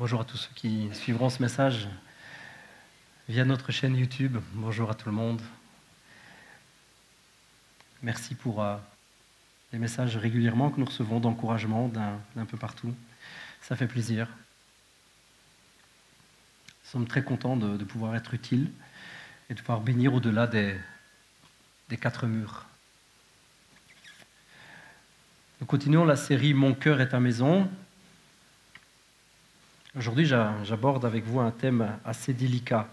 Bonjour à tous ceux qui suivront ce message via notre chaîne YouTube. Bonjour à tout le monde. Merci pour les messages régulièrement que nous recevons d'encouragement d'un peu partout. Ça fait plaisir. Nous sommes très contents de pouvoir être utiles et de pouvoir bénir au-delà des quatre murs. Nous continuons la série « Mon cœur est ta maison ». Aujourd'hui, j'aborde avec vous un thème assez délicat.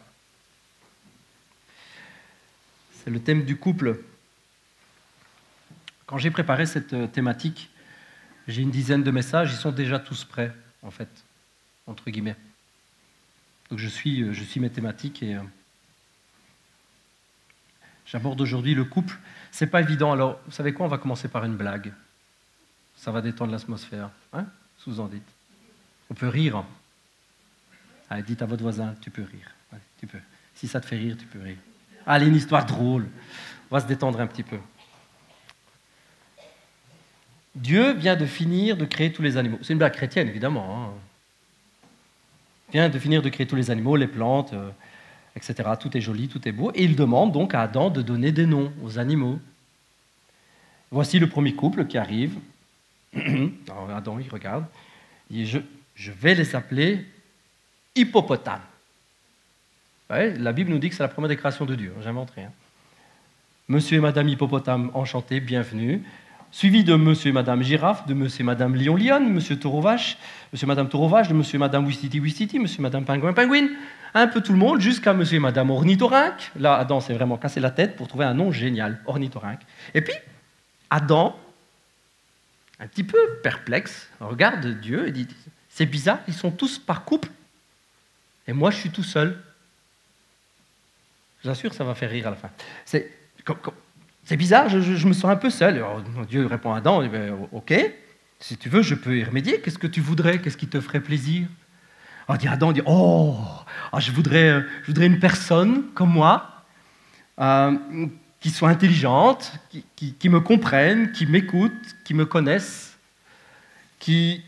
C'est le thème du couple. Quand j'ai préparé cette thématique, j'ai une dizaine de messages, ils sont déjà tous prêts, en fait, entre guillemets. Donc je suis mes thématiques et j'aborde aujourd'hui le couple. C'est pas évident, alors vous savez quoi, on va commencer par une blague. Ça va détendre l'atmosphère, hein? Sous-en dites. On peut rire. Allez, dites à votre voisin, tu peux rire. Allez, tu peux. Si ça te fait rire, tu peux rire. Allez, une histoire drôle. On va se détendre un petit peu. Dieu vient de finir de créer tous les animaux. C'est une blague chrétienne, évidemment. Vient de finir de créer tous les animaux, les plantes, etc. Tout est joli, tout est beau. Et il demande donc à Adam de donner des noms aux animaux. Voici le premier couple qui arrive. Alors Adam, il regarde. Il dit, je vais les appeler hippopotame. Ouais, la Bible nous dit que c'est la première des créations de Dieu. J'invente rien. Monsieur et Madame hippopotame, enchantés, bienvenue. Suivi de Monsieur et Madame girafe, de Monsieur et Madame lion-lionne, Monsieur taureau-vache, Monsieur et Madame taureau-vache, de Monsieur et Madame ouistiti-ouistiti, Monsieur et Madame pingouin-pingouine, un peu tout le monde, jusqu'à Monsieur et Madame ornithorynque. Là, Adam s'est vraiment cassé la tête pour trouver un nom génial, ornithorynque. Et puis, Adam, un petit peu perplexe, regarde Dieu et dit, c'est bizarre, ils sont tous par couple, et moi je suis tout seul. Je vous assure, ça va faire rire à la fin. C'est bizarre, je me sens un peu seul. Alors, Dieu répond à Adam, ok, si tu veux, je peux y remédier. Qu'est-ce que tu voudrais? Qu'est-ce qui te ferait plaisir? Alors, Adam dit, je voudrais une personne comme moi, qui soit intelligente, qui me comprenne, qui m'écoute, qui me connaisse, qui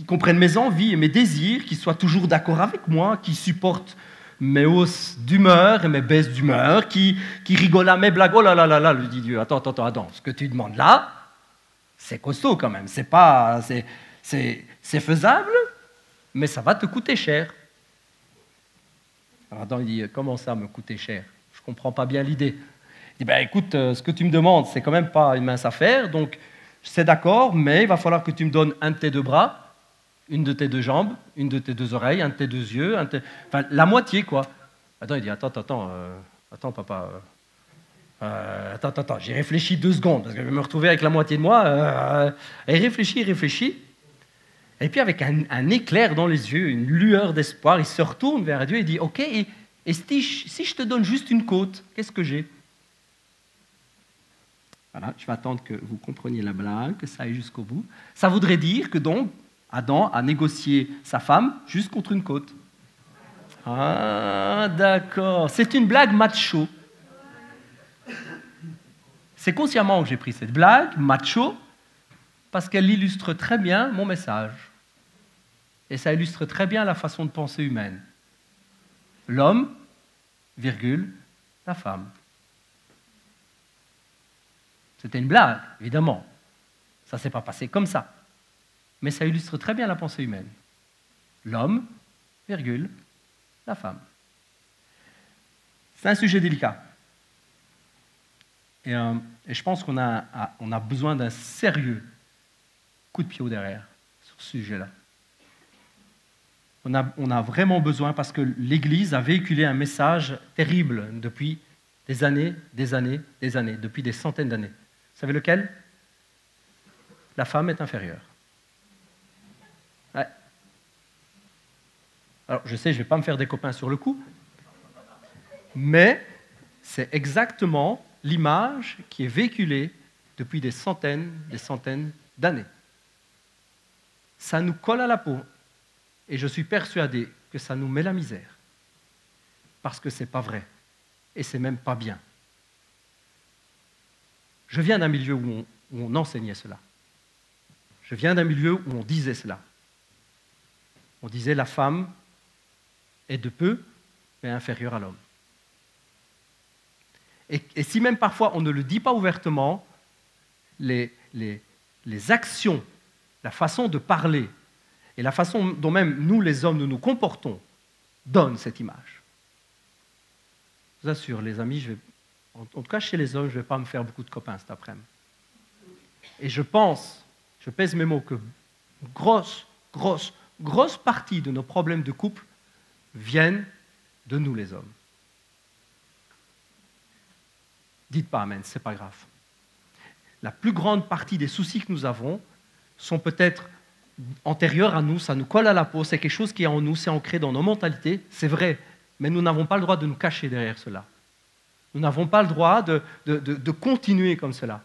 comprenne mes envies et mes désirs, qui soit toujours d'accord avec moi, qui supporte mes hausses d'humeur et mes baisses d'humeur, qui rigole à mes blagues. Oh là là là là, lui dit Dieu, attends, Adam, ce que tu demandes là, c'est costaud quand même, c'est faisable, mais ça va te coûter cher. Alors Adam il dit, comment ça me coûter cher? Je ne comprends pas bien l'idée. Il dit, écoute, ce que tu me demandes, c'est quand même pas une mince affaire, donc c'est d'accord, mais il va falloir que tu me donnes un de tes deux bras, une de tes deux jambes, une de tes deux oreilles, un de tes deux yeux, enfin la moitié quoi. Adam il dit attends papa, attends, j'ai réfléchi 2 secondes parce que je vais me retrouver avec la moitié de moi. Et il réfléchit, et puis avec un éclair dans les yeux, une lueur d'espoir, il se retourne vers Dieu et dit ok, et si je te donne juste une côte, qu'est-ce que j'ai? Voilà, je vais attendre que vous compreniez la blague, que ça aille jusqu'au bout. Ça voudrait dire que donc Adam a négocié sa femme juste contre une côte. Ah, d'accord. C'est une blague macho. C'est consciemment que j'ai pris cette blague, macho, parce qu'elle illustre très bien mon message. Et ça illustre très bien la façon de penser humaine. L'homme, virgule, la femme. C'était une blague, évidemment. Ça ne s'est pas passé comme ça. Mais ça illustre très bien la pensée humaine. L'homme, virgule, la femme. C'est un sujet délicat. Et je pense qu'on a besoin d'un sérieux coup de pied au derrière sur ce sujet-là. On a vraiment besoin parce que l'Église a véhiculé un message terrible depuis des années, depuis des centaines d'années. Vous savez lequel? La femme est inférieure. Ouais. Alors, je sais, je ne vais pas me faire des copains sur le coup, mais c'est exactement l'image qui est véhiculée depuis des centaines d'années. Ça nous colle à la peau, et je suis persuadé que ça nous met la misère, parce que ce n'est pas vrai, et ce n'est même pas bien. Je viens d'un milieu où on enseignait cela. Je viens d'un milieu où on disait cela. On disait la femme est de peu, mais inférieure à l'homme. Et si même parfois on ne le dit pas ouvertement, les actions, la façon de parler et la façon dont même nous, les hommes, nous nous comportons, donnent cette image. Je vous assure, les amis, en tout cas chez les hommes, je ne vais pas me faire beaucoup de copains cet après-midi. Et je pèse mes mots, que grosse partie de nos problèmes de couple viennent de nous, les hommes. Dites pas amen, ce n'est pas grave. La plus grande partie des soucis que nous avons sont peut-être antérieurs à nous, ça nous colle à la peau, c'est quelque chose qui est en nous, c'est ancré dans nos mentalités, c'est vrai, mais nous n'avons pas le droit de nous cacher derrière cela. Nous n'avons pas le droit de continuer comme cela.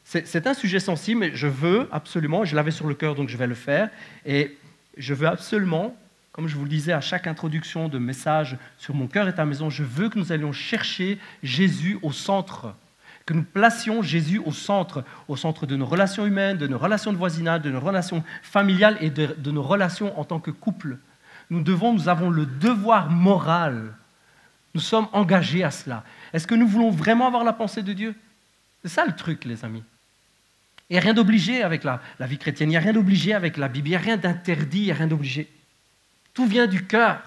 C'est un sujet sensible, mais je veux absolument, je l'avais sur le cœur donc je vais le faire, et je veux absolument, comme je vous le disais à chaque introduction de message sur mon cœur et ta maison, je veux que nous allions chercher Jésus au centre, que nous placions Jésus au centre de nos relations humaines, de nos relations de voisinage, de nos relations familiales et de nos relations en tant que couple. Nous avons le devoir moral, nous sommes engagés à cela. Est-ce que nous voulons vraiment avoir la pensée de Dieu? C'est ça le truc, les amis. Il n'y a rien d'obligé avec la vie chrétienne, il n'y a rien d'obligé avec la Bible, il n'y a rien d'interdit, il n'y a rien d'obligé. Tout vient du cœur.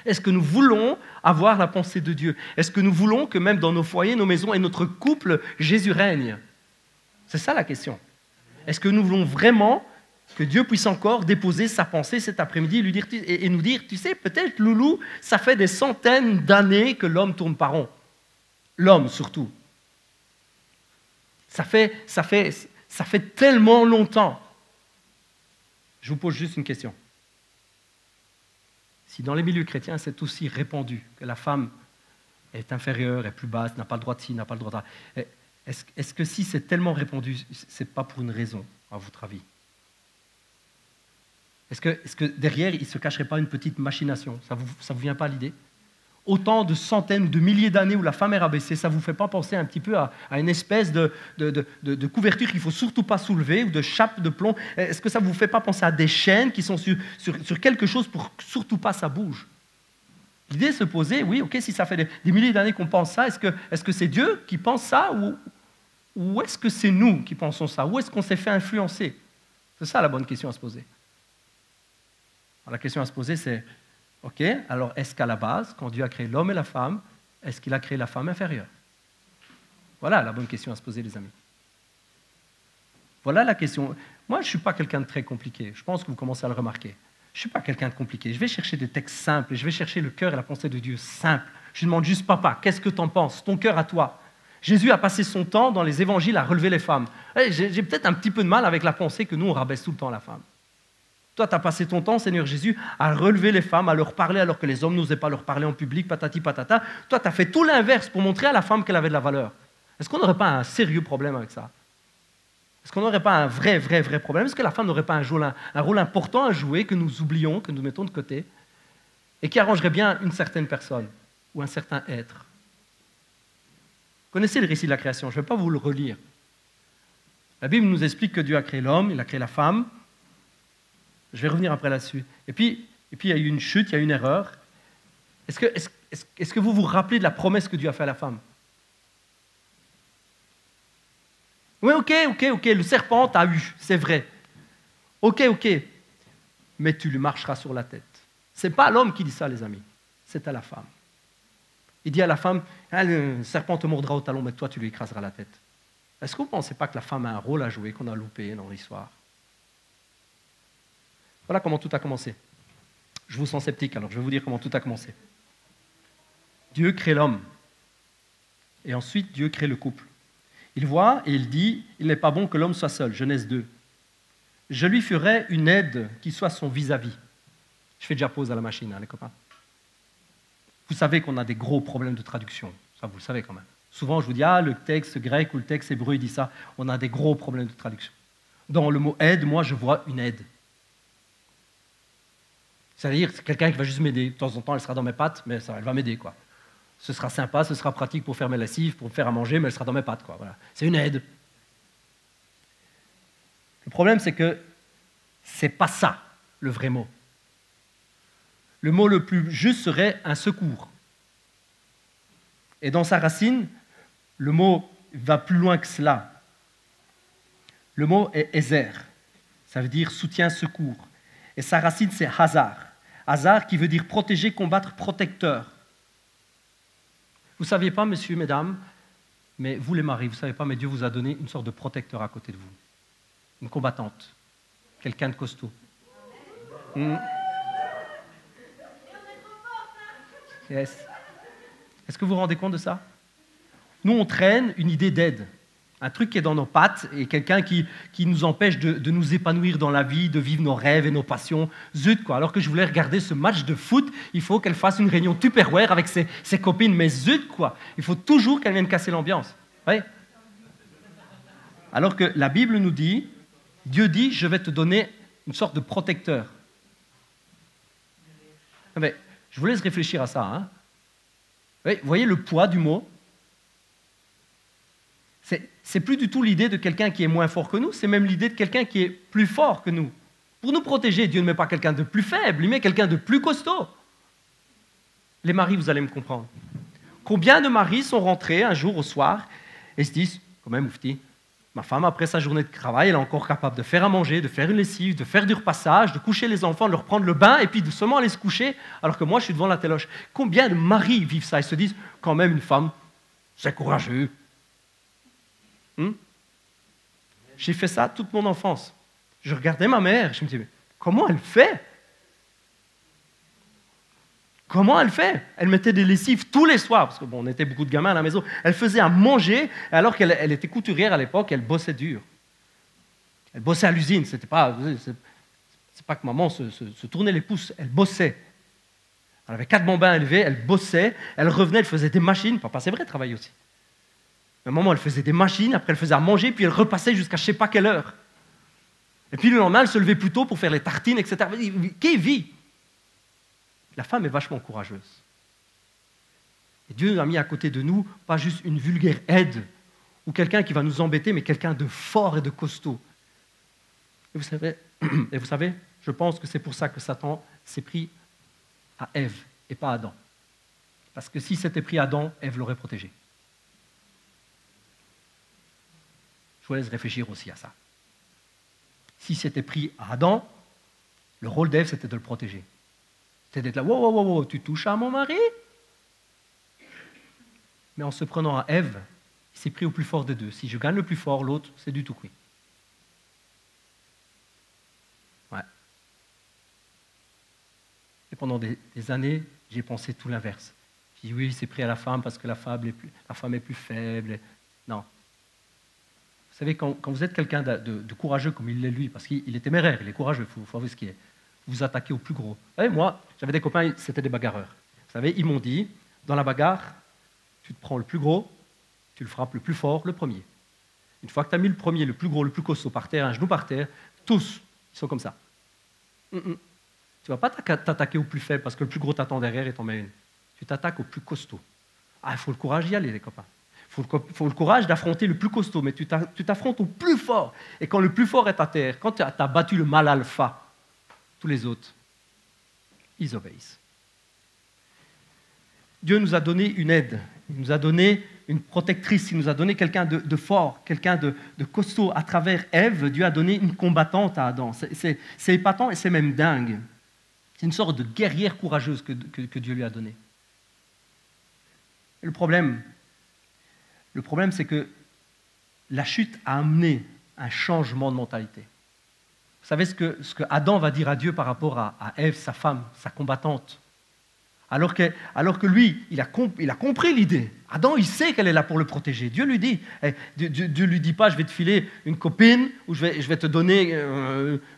Est-ce que nous voulons avoir la pensée de Dieu? Est-ce que nous voulons que même dans nos foyers, nos maisons et notre couple, Jésus règne? C'est ça la question. Est-ce que nous voulons vraiment que Dieu puisse encore déposer sa pensée cet après-midi et nous dire, tu sais, peut-être, Loulou, ça fait des centaines d'années que l'homme tourne par rond. L'homme surtout. Ça fait tellement longtemps. Je vous pose juste une question. Si dans les milieux chrétiens, c'est aussi répandu que la femme est inférieure, est plus basse, n'a pas le droit de ci, n'a pas le droit de... Est-ce que si c'est tellement répandu, ce n'est pas pour une raison, à votre avis? Est-ce que derrière, il ne se cacherait pas une petite machination? Ça vous vient pas à l'idée? Autant de centaines ou de milliers d'années où la femme est rabaissée, ça ne vous fait pas penser un petit peu à une espèce de couverture qu'il ne faut surtout pas soulever ou de chape de plomb? Est-ce que ça ne vous fait pas penser à des chaînes qui sont sur quelque chose pour que surtout pas ça bouge? L'idée est de se poser, oui, ok, si ça fait des milliers d'années qu'on pense ça, est-ce que c'est Dieu qui pense ça ou est-ce que c'est nous qui pensons ça? Ou est-ce qu'on s'est fait influencer? C'est ça la bonne question à se poser. Alors, la question à se poser, c'est ok, alors est-ce qu'à la base, quand Dieu a créé l'homme et la femme, est-ce qu'il a créé la femme inférieure? Voilà la bonne question à se poser, les amis. Voilà la question. Moi, je ne suis pas quelqu'un de très compliqué. Je pense que vous commencez à le remarquer. Je ne suis pas quelqu'un de compliqué. Je vais chercher des textes simples et je vais chercher le cœur et la pensée de Dieu simple. Je lui demande juste, papa, qu'est-ce que tu en penses? Ton cœur à toi. Jésus a passé son temps dans les évangiles à relever les femmes. J'ai peut-être un petit peu de mal avec la pensée que nous, on rabaisse tout le temps la femme. Toi, tu as passé ton temps, Seigneur Jésus, à relever les femmes, à leur parler alors que les hommes n'osaient pas leur parler en public, patati patata. Toi, tu as fait tout l'inverse pour montrer à la femme qu'elle avait de la valeur. Est-ce qu'on n'aurait pas un sérieux problème avec ça? Est-ce qu'on n'aurait pas un vrai problème? Est-ce que la femme n'aurait pas un rôle important à jouer que nous oublions, que nous mettons de côté, et qui arrangerait bien une certaine personne ou un certain être? Vous connaissez le récit de la création, je ne vais pas vous le relire. La Bible nous explique que Dieu a créé l'homme, il a créé la femme. Je vais revenir après là-dessus. Et puis, il y a eu une chute, il y a eu une erreur. Est-ce que vous vous rappelez de la promesse que Dieu a faite à la femme? Oui, ok, le serpent t'a eu, c'est vrai. Ok, mais tu lui marcheras sur la tête. Ce n'est pas à l'homme qui dit ça, les amis, c'est à la femme. Il dit à la femme, ah, le serpent te mordra au talon, mais toi, tu lui écraseras la tête. Est-ce que vous ne pensez pas que la femme a un rôle à jouer qu'on a loupé dans l'histoire? Voilà comment tout a commencé. Je vous sens sceptique, alors je vais vous dire comment tout a commencé. Dieu crée l'homme. Et ensuite, Dieu crée le couple. Il voit et il dit, il n'est pas bon que l'homme soit seul. Genèse 2. Je lui ferai une aide qui soit son vis-à-vis. Je fais déjà pause à la machine, hein, les copains. Vous savez qu'on a des gros problèmes de traduction. Ça, vous le savez quand même. Souvent, je vous dis, le texte grec ou le texte hébreu, il dit ça. On a des gros problèmes de traduction. Dans le mot aide, moi, je vois une aide. C'est-à-dire, c'est quelqu'un qui va juste m'aider. De temps en temps, elle sera dans mes pattes, mais elle va m'aider, quoi. Ce sera sympa, ce sera pratique pour faire mes lessives, pour me faire à manger, mais elle sera dans mes pattes, quoi. Voilà. C'est une aide. Le problème, c'est que c'est pas ça le vrai mot. Le mot le plus juste serait un secours. Et dans sa racine, le mot va plus loin que cela. Le mot est Ezer, ça veut dire soutien, secours. Et sa racine, c'est Hazar. Hazar qui veut dire protéger, combattre, protecteur. Vous ne saviez pas, messieurs, mesdames, mais vous les maris, vous ne savez pas, mais Dieu vous a donné une sorte de protecteur à côté de vous. Une combattante. Quelqu'un de costaud. Yes. Est-ce que vous vous rendez compte de ça? Nous, on traîne une idée d'aide, un truc qui est dans nos pattes et quelqu'un qui nous empêche de nous épanouir dans la vie, de vivre nos rêves et nos passions. Zut, quoi. Alors que je voulais regarder ce match de foot, il faut qu'elle fasse une réunion Tupperware avec ses copines. Mais zut, quoi. Il faut toujours qu'elle vienne casser l'ambiance. Oui. Alors que la Bible nous dit, Dieu dit, je vais te donner une sorte de protecteur. Mais je vous laisse réfléchir à ça. Hein. Oui, vous voyez le poids du mot? C'est plus du tout l'idée de quelqu'un qui est moins fort que nous, c'est même l'idée de quelqu'un qui est plus fort que nous. Pour nous protéger, Dieu ne met pas quelqu'un de plus faible, il met quelqu'un de plus costaud. Les maris, vous allez me comprendre. Combien de maris sont rentrés un jour au soir et se disent, quand même, Moufti, ma femme, après sa journée de travail, elle est encore capable de faire à manger, de faire une lessive, de faire du repassage, de coucher les enfants, de leur prendre le bain et puis de seulement aller se coucher, alors que moi, je suis devant la téloche. Combien de maris vivent ça et se disent, quand même, une femme, c'est courageux. J'ai fait ça toute mon enfance. Je regardais ma mère, je me disais, mais comment elle fait? Comment elle fait? Elle mettait des lessives tous les soirs, parce qu'on était beaucoup de gamins à la maison. Elle faisait à manger, alors qu'elle était couturière à l'époque, elle bossait dur. Elle bossait à l'usine, c'est pas que maman se tournait les pouces, elle bossait. Elle avait 4 bambins élevés, elle bossait, elle revenait, elle faisait des machines. Papa, c'est vrai, travaillait aussi. À un moment, elle faisait des machines, après elle faisait à manger, puis elle repassait jusqu'à je ne sais pas quelle heure. Et puis le lendemain, elle se levait plus tôt pour faire les tartines, etc. Qui vit? La femme est vachement courageuse. Et Dieu nous a mis à côté de nous, pas juste une vulgaire aide, ou quelqu'un qui va nous embêter, mais quelqu'un de fort et de costaud. Et vous savez, je pense que c'est pour ça que Satan s'est pris à Ève et pas à Adam. Parce que si c'était pris à Adam, Ève l'aurait protégé. Je vous laisse réfléchir aussi à ça. Si c'était pris à Adam, le rôle d'Ève, c'était de le protéger. C'était d'être là, wow, tu touches à mon mari? Mais en se prenant à Ève, il s'est pris au plus fort des deux. Si je gagne le plus fort, l'autre, c'est du tout cuit. Ouais. Et pendant des années, j'ai pensé tout l'inverse. J'ai dit, oui, il s'est pris à la femme parce que la femme est plus faible. Non. Vous savez, quand vous êtes quelqu'un de courageux comme il l'est lui, parce qu'il est téméraire, il est courageux, il faut avouer ce qu'il est, vous vous attaquez au plus gros. Vous savez, moi, j'avais des copains, c'était des bagarreurs. Vous savez, ils m'ont dit, dans la bagarre, tu te prends le plus gros, tu le frappes le plus fort, le premier. Une fois que tu as mis le premier, le plus gros, le plus costaud par terre, un genou par terre, tous, ils sont comme ça. Tu ne vas pas t'attaquer au plus faible parce que le plus gros t'attend derrière et t'en met une. Tu t'attaques au plus costaud. Ah, il faut le courage d'y aller, les copains. Il faut le courage d'affronter le plus costaud, mais tu t'affrontes au plus fort. Et quand le plus fort est à terre, quand tu as battu le mâle alpha, tous les autres, ils obéissent. Dieu nous a donné une aide, il nous a donné une protectrice, il nous a donné quelqu'un de fort, quelqu'un de costaud. À travers Ève, Dieu a donné une combattante à Adam. C'est épatant et c'est même dingue. C'est une sorte de guerrière courageuse que Dieu lui a donnée. Et le problème, c'est que la chute a amené un changement de mentalité. Vous savez ce que Adam va dire à Dieu par rapport à Ève, sa femme, sa combattante? Alors que lui, il a compris l'idée. Adam, il sait qu'elle est là pour le protéger. Dieu lui dit, Dieu lui dit pas, je vais te filer une copine ou je vais te donner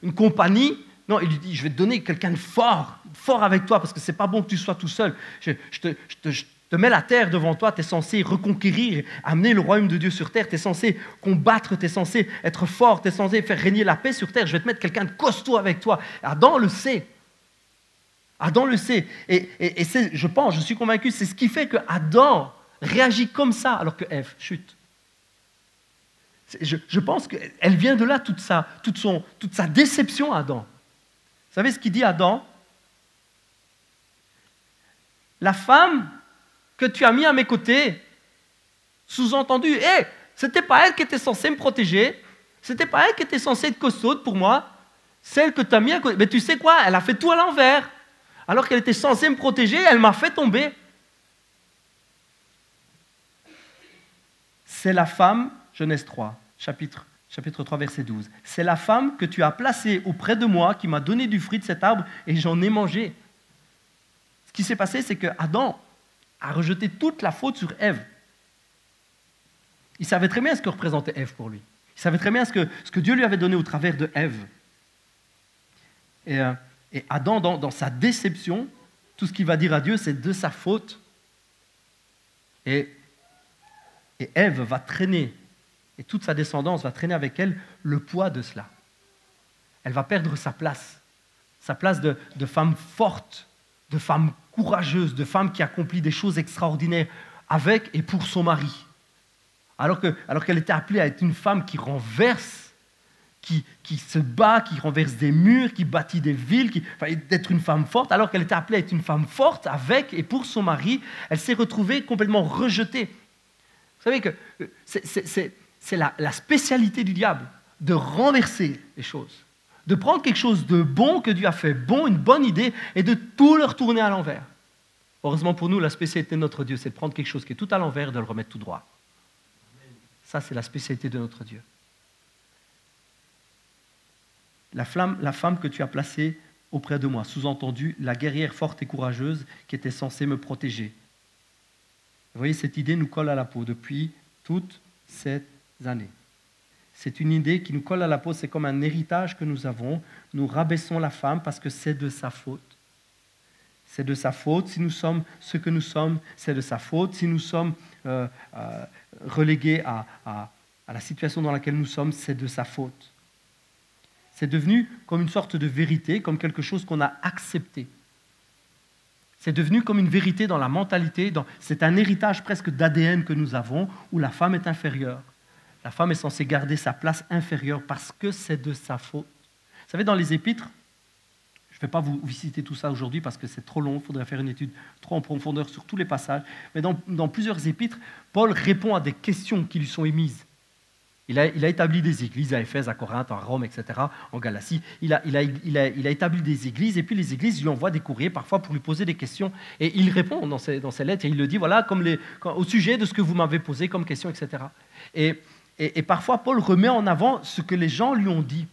une compagnie. Non, il lui dit, je vais te donner quelqu'un de fort avec toi, parce que c'est pas bon que tu sois tout seul. Je te mets la terre devant toi, tu es censé reconquérir, amener le royaume de Dieu sur terre, tu es censé combattre, tu es censé être fort, tu es censé faire régner la paix sur terre, je vais te mettre quelqu'un de costaud avec toi. Adam le sait. Adam le sait. Et je suis convaincu, c'est ce qui fait que Adam réagit comme ça, alors que Ève chute. Je pense qu'elle vient de là, toute sa déception à Adam. Vous savez ce qu'il dit Adam? La femme que tu as mis à mes côtés, sous-entendu, c'était pas elle qui était censée me protéger, c'était pas elle qui était censée être costaude pour moi, celle que tu as mis à côté. Mais tu sais quoi? Elle a fait tout à l'envers. Alors qu'elle était censée me protéger, elle m'a fait tomber. C'est la femme, Genèse 3, chapitre 3, verset 12. C'est la femme que tu as placée auprès de moi, qui m'a donné du fruit de cet arbre, et j'en ai mangé. Ce qui s'est passé, c'est que Adam a rejeté toute la faute sur Ève. Il savait très bien ce que représentait Ève pour lui. Il savait très bien ce que Dieu lui avait donné au travers de Ève. Et Adam, dans sa déception, tout ce qu'il va dire à Dieu, c'est de sa faute. Et Ève va traîner, et toute sa descendance va traîner avec elle le poids de cela. Elle va perdre sa place de femme forte, de femme courageuse, de femme qui accomplit des choses extraordinaires avec et pour son mari. Alors qu'elle était appelée à être une femme qui renverse, qui se bat, qui renverse des murs, qui bâtit des villes, d'être une femme forte, alors qu'elle était appelée à être une femme forte avec et pour son mari, elle s'est retrouvée complètement rejetée. Vous savez que c'est la spécialité du diable, de renverser les choses, de prendre quelque chose de bon que Dieu a fait bon, une bonne idée, et de tout le retourner à l'envers. Heureusement pour nous, la spécialité de notre Dieu, c'est de prendre quelque chose qui est tout à l'envers et de le remettre tout droit. Ça, c'est la spécialité de notre Dieu. La femme que tu as placée auprès de moi, sous-entendu, la guerrière forte et courageuse qui était censée me protéger. Vous voyez, cette idée nous colle à la peau depuis toutes ces années. C'est une idée qui nous colle à la peau, c'est comme un héritage que nous avons. Nous rabaissons la femme parce que c'est de sa faute. C'est de sa faute si nous sommes ce que nous sommes, c'est de sa faute si nous sommes relégués à la situation dans laquelle nous sommes, c'est de sa faute. C'est devenu comme une sorte de vérité, comme quelque chose qu'on a accepté. C'est devenu comme une vérité dans la mentalité, c'est un héritage presque d'ADN que nous avons, où la femme est inférieure. La femme est censée garder sa place inférieure parce que c'est de sa faute. Vous savez, dans les épîtres, je ne vais pas vous citer tout ça aujourd'hui parce que c'est trop long, il faudrait faire une étude trop en profondeur sur tous les passages, mais dans plusieurs épîtres, Paul répond à des questions qui lui sont émises. Il a établi des églises à Éphèse, à Corinthe, à Rome, etc., en Galatie. Il a établi des églises, et puis les églises lui envoient des courriers, parfois pour lui poser des questions. Et il répond dans ses lettres, et il le dit, voilà, au sujet de ce que vous m'avez posé comme question, etc. Et parfois, Paul remet en avant ce que les gens lui ont dit.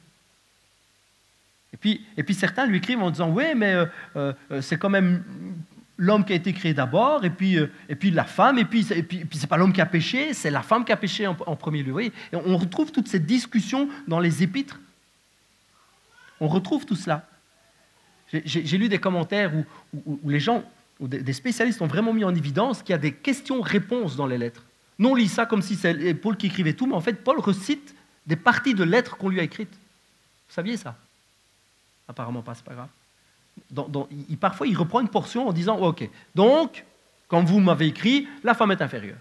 Et puis certains lui écrivent en disant, oui, mais c'est quand même l'homme qui a été créé d'abord, et puis la femme, et puis c'est pas l'homme qui a péché, c'est la femme qui a péché en premier lieu. Vous voyez, et on retrouve toute cette discussion dans les épîtres. On retrouve tout cela. J'ai lu des commentaires où les gens, où des spécialistes ont vraiment mis en évidence qu'il y a des questions-réponses dans les lettres. Non, on lit ça comme si c'est Paul qui écrivait tout, mais en fait, Paul recite des parties de lettres qu'on lui a écrites. Vous saviez ça? Apparemment pas, c'est pas grave. Parfois, il reprend une portion en disant, ok, donc, comme vous m'avez écrit, la femme est inférieure.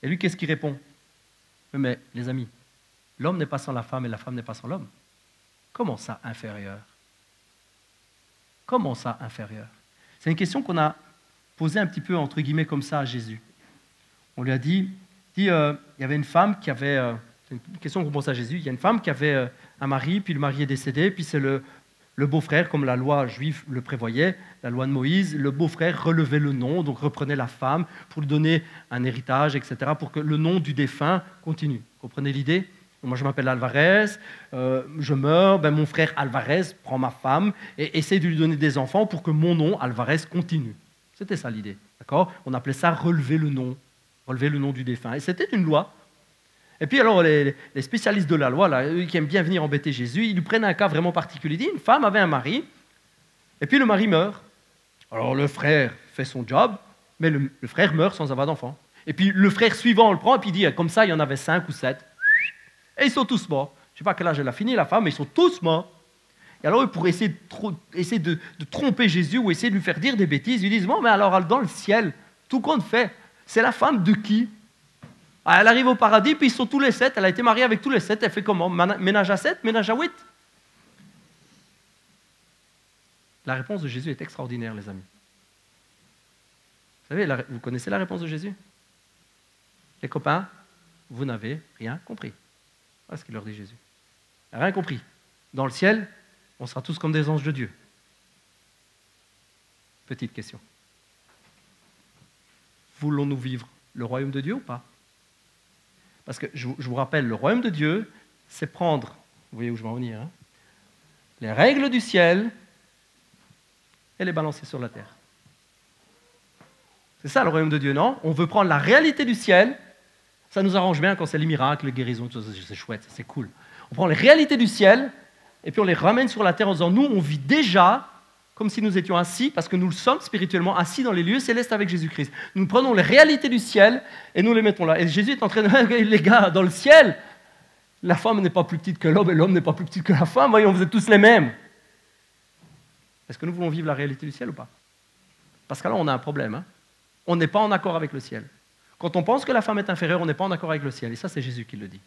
Et lui, qu'est-ce qu'il répond? Mais les amis, l'homme n'est pas sans la femme et la femme n'est pas sans l'homme. Comment ça, inférieur? Comment ça, inférieur? C'est une question qu'on a posée un petit peu, entre guillemets, comme ça à Jésus. On lui a dit il y avait une femme qui avait... c'est une question qu'on pose à Jésus. Il y a une femme qui avait un mari, puis le mari est décédé, puis c'est le beau-frère, comme la loi juive le prévoyait, la loi de Moïse, le beau-frère relevait le nom, donc reprenait la femme pour lui donner un héritage, etc., pour que le nom du défunt continue. Vous comprenez l'idée? Moi, je m'appelle Alvarez, je meurs, mon frère Alvarez prend ma femme et essaie de lui donner des enfants pour que mon nom, Alvarez, continue. C'était ça l'idée, d'accord? On appelait ça relever le nom du défunt. Et c'était une loi. Et puis alors, les spécialistes de la loi, là, eux qui aiment bien venir embêter Jésus, ils lui prennent un cas vraiment particulier. Une femme avait un mari, et puis le mari meurt. Alors le frère fait son job, mais le frère meurt sans avoir d'enfant. Et puis le frère suivant le prend, et puis il dit, comme ça, il y en avait 5 ou 7. Et ils sont tous morts. Je ne sais pas à quel âge elle a fini, la femme, mais ils sont tous morts. Et alors, pour essayer de tromper Jésus ou essayer de lui faire dire des bêtises, ils disent, bon, mais alors dans le ciel, tout compte fait, c'est la femme de qui? Elle arrive au paradis, puis ils sont tous les 7. Elle a été mariée avec tous les 7. Elle fait comment? Ménage à 7, ménage à 8? La réponse de Jésus est extraordinaire, les amis. Vous savez, vous connaissez la réponse de Jésus? Les copains, vous n'avez rien compris. Voilà ce qu'il leur dit Jésus. Rien compris. Dans le ciel, on sera tous comme des anges de Dieu. Petite question. Voulons-nous vivre le royaume de Dieu ou pas? Parce que je vous rappelle, le royaume de Dieu, c'est prendre, vous voyez où je vais en venir, hein, les règles du ciel et les balancer sur la terre. C'est ça le royaume de Dieu, non? On veut prendre la réalité du ciel, ça nous arrange bien quand c'est les miracles, les guérisons, tout ça, c'est chouette, c'est cool. On prend les réalités du ciel et puis on les ramène sur la terre en disant, nous, on vit déjà comme si nous étions assis, parce que nous le sommes spirituellement assis dans les lieux célestes avec Jésus-Christ. Nous prenons les réalités du ciel et nous les mettons là. Et Jésus est en train de dire, les gars, dans le ciel, la femme n'est pas plus petite que l'homme et l'homme n'est pas plus petit que la femme. Voyons, vous êtes tous les mêmes. Est-ce que nous voulons vivre la réalité du ciel ou pas? Parce que là, on a un problème. Hein. On n'est pas en accord avec le ciel. Quand on pense que la femme est inférieure, on n'est pas en accord avec le ciel. Et ça, c'est Jésus qui le dit.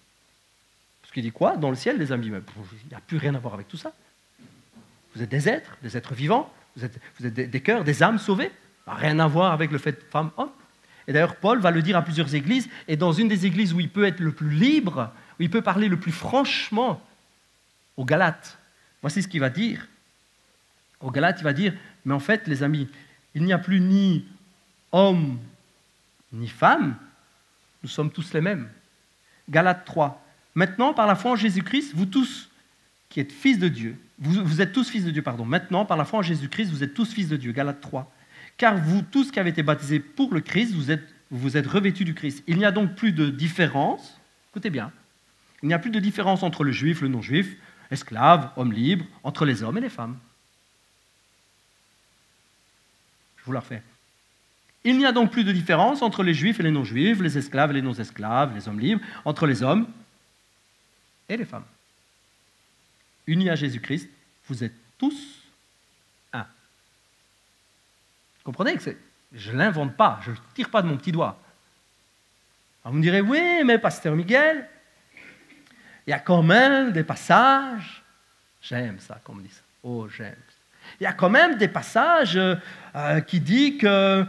Parce qu'il dit quoi? Dans le ciel, les amis, il n'y a plus rien à voir avec tout ça. Vous êtes des êtres vivants, vous êtes des cœurs, des âmes sauvées. Rien à voir avec le fait femme-homme. Et d'ailleurs, Paul va le dire à plusieurs églises, et dans une des églises où il peut être le plus libre, où il peut parler le plus franchement, aux Galates, voici ce qu'il va dire. Aux Galates, il va dire, mais en fait, les amis, il n'y a plus ni homme ni femme, nous sommes tous les mêmes. Galates 3. Maintenant, par la foi en Jésus-Christ, vous tous qui êtes fils de Dieu, vous êtes tous fils de Dieu, pardon. Maintenant, par la foi en Jésus-Christ, vous êtes tous fils de Dieu. Galates 3. Car vous tous qui avez été baptisés pour le Christ, vous êtes revêtus du Christ. Il n'y a donc plus de différence, écoutez bien, il n'y a plus de différence entre le juif, le non-juif, esclave, homme libre, entre les hommes et les femmes. Je vous la refais. Il n'y a donc plus de différence entre les juifs et les non-juifs, les esclaves et les non-esclaves, les hommes libres, entre les hommes et les femmes. Unis à Jésus-Christ, vous êtes tous un. Vous comprenez que je ne l'invente pas, je ne tire pas de mon petit doigt. Alors vous me direz, oui, mais pasteur Miguel, il y a quand même des passages, j'aime ça qu'on me dit ça, oh j'aime ça. Il y a quand même des passages qui disent que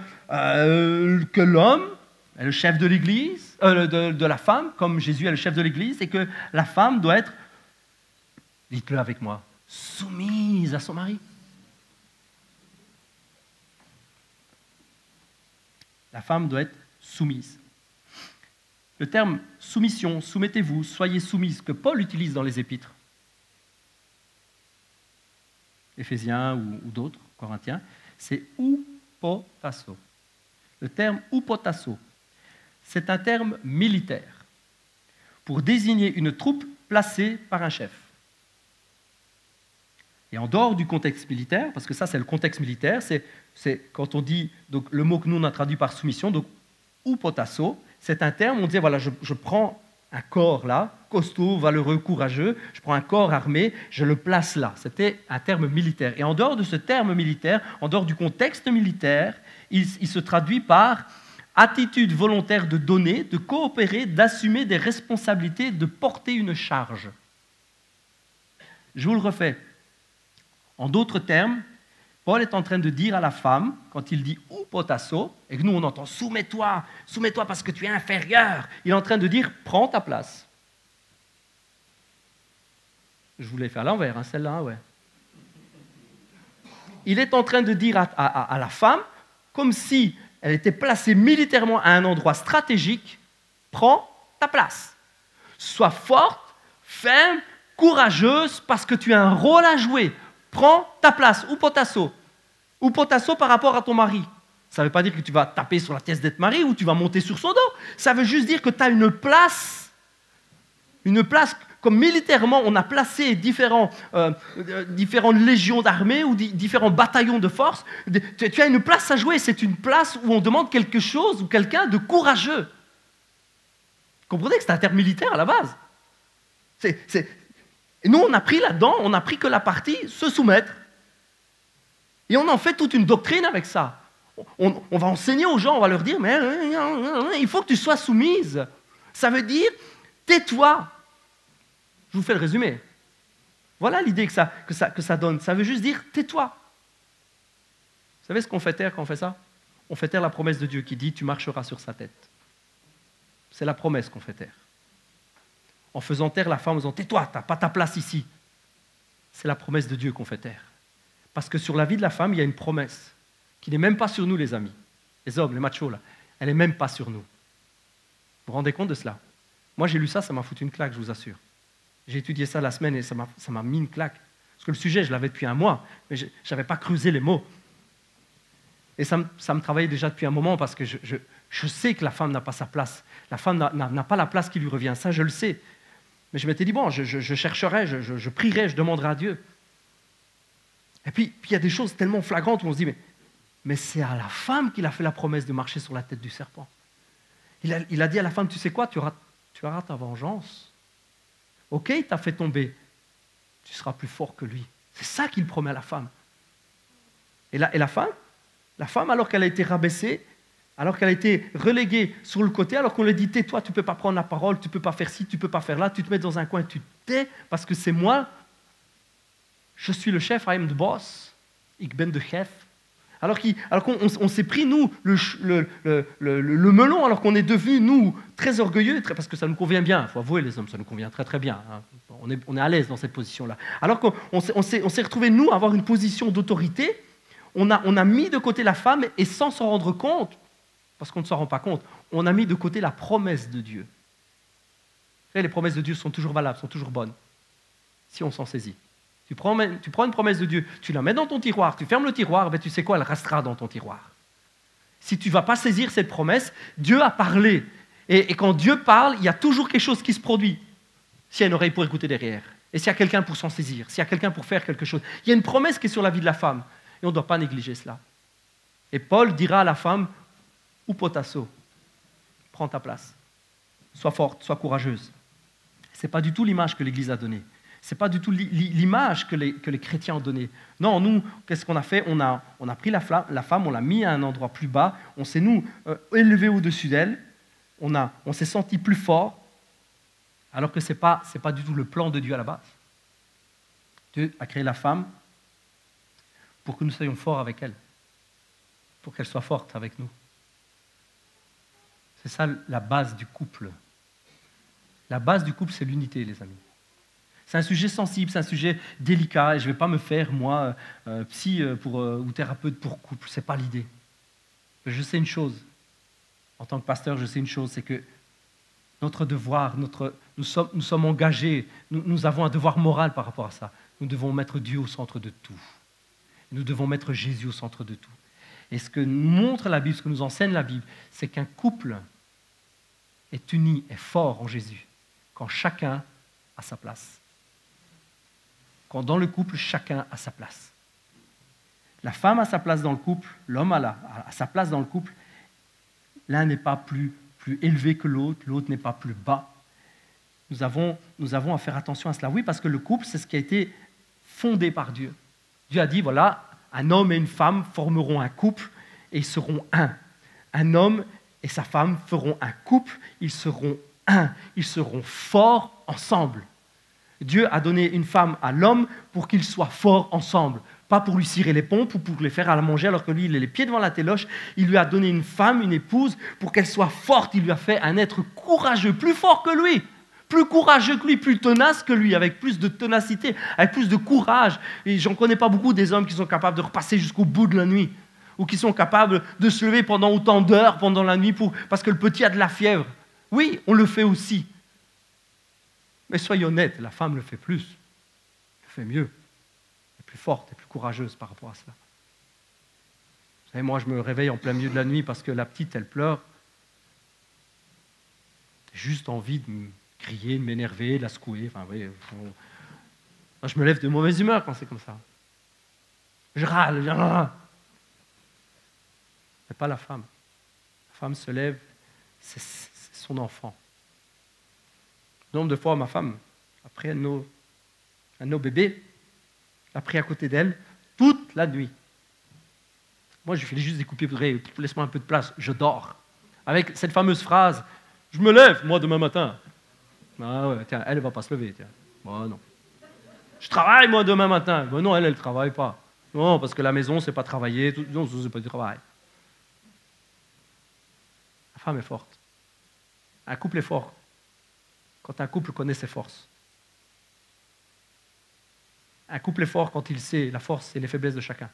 l'homme est le chef de l'Église, de la femme, comme Jésus est le chef de l'Église, et que la femme doit être, dites-le avec moi, soumise à son mari. La femme doit être soumise. Le terme soumission, soumettez-vous, soyez soumise, que Paul utilise dans les épîtres, Éphésiens ou d'autres, Corinthiens, c'est oupotasso. Le terme oupotasso, c'est un terme militaire pour désigner une troupe placée par un chef. Et en dehors du contexte militaire, parce que ça c'est le contexte militaire, c'est quand on dit, donc le mot que nous on a traduit par soumission, donc oupotasso, c'est un terme, on disait voilà, je prends un corps là, costaud, valeureux, courageux, je prends un corps armé, je le place là. C'était un terme militaire. Et en dehors de ce terme militaire, en dehors du contexte militaire, il se traduit par attitude volontaire de donner, de coopérer, d'assumer des responsabilités, de porter une charge. Je vous le refais. En d'autres termes, Paul est en train de dire à la femme, quand il dit « oupotasso », et que nous on entend « soumets-toi parce que tu es inférieur », il est en train de dire « prends ta place ». Je voulais faire l'envers, hein, celle-là, ouais. Il est en train de dire à la femme, comme si elle était placée militairement à un endroit stratégique, « prends ta place ». Sois forte, ferme, courageuse, parce que tu as un rôle à jouer. Prends ta place, oupotasso. Oupotasso par rapport à ton mari. Ça ne veut pas dire que tu vas taper sur la pièce d'être mari ou tu vas monter sur son dos. Ça veut juste dire que tu as une place comme militairement on a placé différentes légions d'armées ou différents bataillons de force. Tu as une place à jouer, c'est une place où on demande quelque chose ou quelqu'un de courageux. Vous comprenez que c'est un terme militaire à la base. Et nous, on a pris là-dedans, on n'a pris que la partie se soumettre. Et on en fait toute une doctrine avec ça. On va enseigner aux gens, on va leur dire, mais il faut que tu sois soumise. Ça veut dire, tais-toi. Je vous fais le résumé. Voilà l'idée que ça donne. Ça veut juste dire, tais-toi. savez ce qu'on fait taire quand on fait ça? On fait taire la promesse de Dieu qui dit « tu marcheras sur sa tête ». C'est la promesse qu'on fait taire. En faisant taire la femme, en disant « tais-toi, tu n'as pas ta place ici ». C'est la promesse de Dieu qu'on fait taire. Parce que sur la vie de la femme, il y a une promesse qui n'est même pas sur nous, les amis. Les hommes, les machos, là. Elle n'est même pas sur nous. Vous vous rendez compte de cela? Moi, j'ai lu ça, ça m'a foutu une claque, je vous assure. J'ai étudié ça la semaine et ça m'a mis une claque. Parce que le sujet, je l'avais depuis un mois, mais je n'avais pas creusé les mots. Et ça me travaillait déjà depuis un moment parce que je sais que la femme n'a pas sa place. La femme n'a pas la place qui lui revient, ça je le sais. Mais je m'étais dit, bon, je chercherai, je prierai, je demanderai à Dieu. Et puis il y a des choses tellement flagrantes où on se dit, mais c'est à la femme qu'il a fait la promesse de marcher sur la tête du serpent. Il a dit à la femme, tu sais quoi, tu auras ta vengeance. Ok, il t'a fait tomber, tu seras plus fort que lui. C'est ça qu'il promet à la femme. Et la femme, alors qu'elle a été rabaissée, alors qu'elle a été reléguée sur le côté, alors qu'on lui dit, tais-toi, tu ne peux pas prendre la parole, tu ne peux pas faire ci, tu ne peux pas faire là, tu te mets dans un coin, tu te tais, parce que c'est moi, je suis le chef, I am the boss, ik ben de chef. Alors qu'on s'est pris, nous, le melon, alors qu'on est devenu, nous, très orgueilleux, parce que ça nous convient bien, il faut avouer les hommes, ça nous convient très très bien, hein. On est à l'aise dans cette position-là. Alors qu'on s'est retrouvé, nous, à avoir une position d'autorité, on a mis de côté la femme, et sans s'en rendre compte, parce qu'on ne s'en rend pas compte, on a mis de côté la promesse de Dieu. Et les promesses de Dieu sont toujours valables, sont toujours bonnes, si on s'en saisit. Tu prends une promesse de Dieu, tu la mets dans ton tiroir, tu fermes le tiroir, ben tu sais quoi, elle restera dans ton tiroir. Si tu ne vas pas saisir cette promesse, Dieu a parlé. Et quand Dieu parle, il y a toujours quelque chose qui se produit. S'il y a une oreille pour écouter derrière, et s'il y a quelqu'un pour s'en saisir, s'il y a quelqu'un pour faire quelque chose. Il y a une promesse qui est sur la vie de la femme, et on ne doit pas négliger cela. Et Paul dira à la femme, ou potasso, prends ta place, sois forte, sois courageuse. Ce n'est pas du tout l'image que l'Église a donnée. Ce n'est pas du tout l'image que les chrétiens ont donnée. Non, nous, qu'est-ce qu'on a fait? On a pris la femme, on l'a mis à un endroit plus bas, on s'est, nous, élevés au-dessus d'elle, on s'est senti plus fort, alors que ce n'est pas du tout le plan de Dieu à la base. Dieu a créé la femme pour que nous soyons forts avec elle, pour qu'elle soit forte avec nous. C'est ça la base du couple. La base du couple, c'est l'unité, les amis. C'est un sujet sensible, c'est un sujet délicat, et je ne vais pas me faire, moi, psy ou thérapeute pour couple, ce n'est pas l'idée. Mais je sais une chose, en tant que pasteur, je sais une chose, c'est que notre devoir, nous sommes engagés, nous avons un devoir moral par rapport à ça. Nous devons mettre Dieu au centre de tout. Nous devons mettre Jésus au centre de tout. Et ce que nous montre la Bible, ce que nous enseigne la Bible, c'est qu'un couple est uni, est fort en Jésus, quand chacun a sa place. Quand dans le couple, chacun a sa place. La femme a sa place dans le couple, l'homme a sa place dans le couple. L'un n'est pas plus élevé que l'autre, l'autre n'est pas plus bas. Nous avons à faire attention à cela. Oui, parce que le couple, c'est ce qui a été fondé par Dieu. Dieu a dit, voilà, un homme et une femme formeront un couple et ils seront un. Un homme et sa femme feront un couple, ils seront un. Ils seront forts ensemble. Dieu a donné une femme à l'homme pour qu'ils soient forts ensemble. Pas pour lui cirer les pompes ou pour les faire à manger alors que lui, il a les pieds devant la téloche. Il lui a donné une femme, une épouse, pour qu'elle soit forte. Il lui a fait un être courageux, plus fort que lui, plus courageux que lui, plus tenace que lui, avec plus de ténacité, avec plus de courage. Et j'en connais pas beaucoup des hommes qui sont capables de repasser jusqu'au bout de la nuit, ou qui sont capables de se lever pendant autant d'heures pendant la nuit parce que le petit a de la fièvre. Oui, on le fait aussi. Mais soyez honnêtes, la femme le fait plus, elle le fait mieux, elle est plus forte, elle est plus courageuse par rapport à cela. Vous savez, moi, je me réveille en plein milieu de la nuit parce que la petite, elle pleure. J'ai juste envie de me crier, de m'énerver, de la secouer. Enfin, oui, je me lève de mauvaise humeur quand c'est comme ça. Je râle, mais pas la femme. La femme se lève, c'est son enfant. Le nombre de fois, ma femme a pris un de nos bébés, l'a pris à côté d'elle toute la nuit. Moi, je lui fais juste des coupures, laisse-moi un peu de place, je dors. Avec cette fameuse phrase, je me lève, moi, demain matin. Ah ouais, tiens, elle ne va pas se lever. Tiens. Bon, non. Je travaille, moi, demain matin. Bon, non, elle ne travaille pas. Non, parce que la maison, c'est pas travailler. Non, c'est pas du travail. La femme est forte. Un couple est fort quand un couple connaît ses forces. Un couple est fort quand il sait la force et les faiblesses de chacun.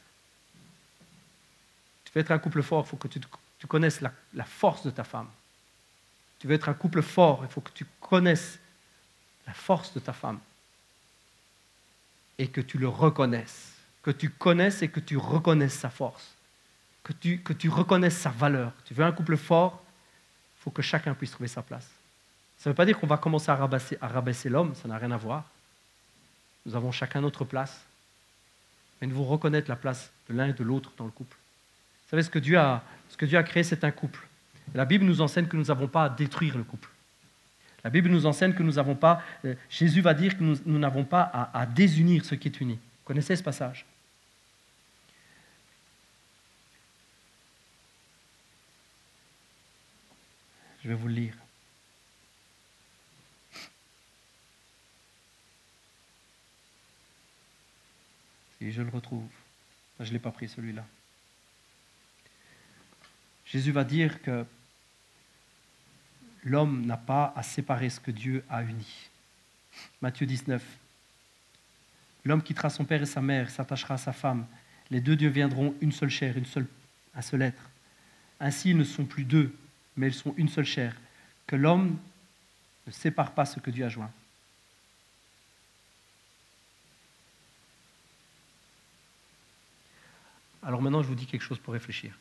Tu veux être un couple fort, il faut que tu connaisses la force de ta femme. Tu veux être un couple fort, il faut que tu connaisses la force de ta femme et que tu le reconnaisses. Que tu connaisses et que tu reconnaisses sa force. Que tu reconnaisses sa valeur. Tu veux un couple fort, il faut que chacun puisse trouver sa place. Ça ne veut pas dire qu'on va commencer à rabaisser l'homme, ça n'a rien à voir. Nous avons chacun notre place. Mais nous devons reconnaître la place de l'un et de l'autre dans le couple. Vous savez, ce que Dieu a créé, c'est un couple. Et la Bible nous enseigne que nous n'avons pas à détruire le couple. La Bible nous enseigne que nous n'avons pas... Jésus va dire que nous n'avons pas à désunir ce qui est uni. Vous connaissez ce passage? Je vais vous le lire. Si je le retrouve. Je ne l'ai pas pris celui-là. Jésus va dire que l'homme n'a pas à séparer ce que Dieu a uni. Matthieu 19. L'homme quittera son père et sa mère, s'attachera à sa femme. Les deux deviendront une seule chair, un seul être. Ainsi, ils ne sont plus deux, mais ils sont une seule chair. Que l'homme ne sépare pas ce que Dieu a joint. Alors maintenant, je vous dis quelque chose pour réfléchir.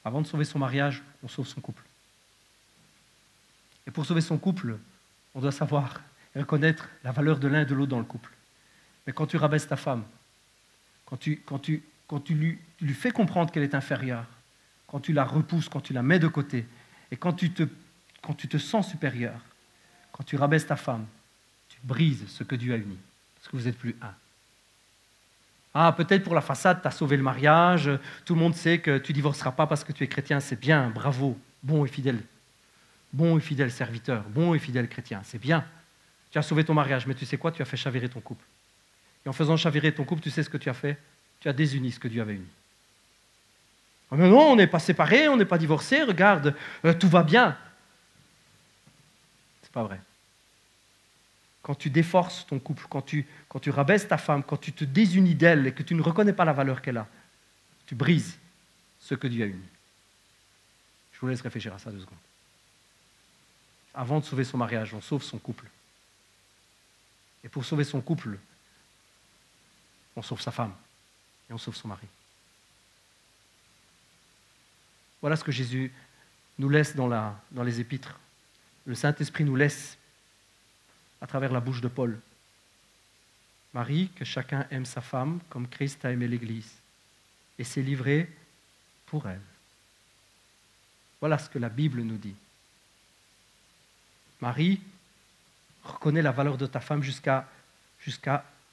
Avant de sauver son mariage, on sauve son couple. Et pour sauver son couple, on doit savoir et reconnaître la valeur de l'un et de l'autre dans le couple. Mais quand tu rabaisses ta femme, quand tu lui fais comprendre qu'elle est inférieure, quand tu la repousses, quand tu la mets de côté, et quand tu te sens supérieur, quand tu rabaisses ta femme, tu brises ce que Dieu a uni, parce que vous n'êtes plus un. Ah, peut-être pour la façade, tu as sauvé le mariage, tout le monde sait que tu ne divorceras pas parce que tu es chrétien, c'est bien, bravo, bon et fidèle serviteur, bon et fidèle chrétien, c'est bien. Tu as sauvé ton mariage, mais tu sais quoi? Tu as fait chavirer ton couple. Et en faisant chavirer ton couple, tu sais ce que tu as fait? Tu as désuni ce que Dieu avait uni. Oh, mais non, on n'est pas séparés, on n'est pas divorcés, regarde, tout va bien. C'est pas vrai. Quand tu déforces ton couple, quand tu rabaisses ta femme, quand tu te désunis d'elle et que tu ne reconnais pas la valeur qu'elle a, tu brises ce que Dieu a uni. Je vous laisse réfléchir à ça 2 secondes. Avant de sauver son mariage, on sauve son couple. Et pour sauver son couple, on sauve sa femme et on sauve son mari. Voilà ce que Jésus nous laisse dans les épîtres. Le Saint-Esprit nous laisse à travers la bouche de Paul. Marie, que chacun aime sa femme comme Christ a aimé l'Église et s'est livré pour elle. Voilà ce que la Bible nous dit. Marie, reconnais la valeur de ta femme jusqu'à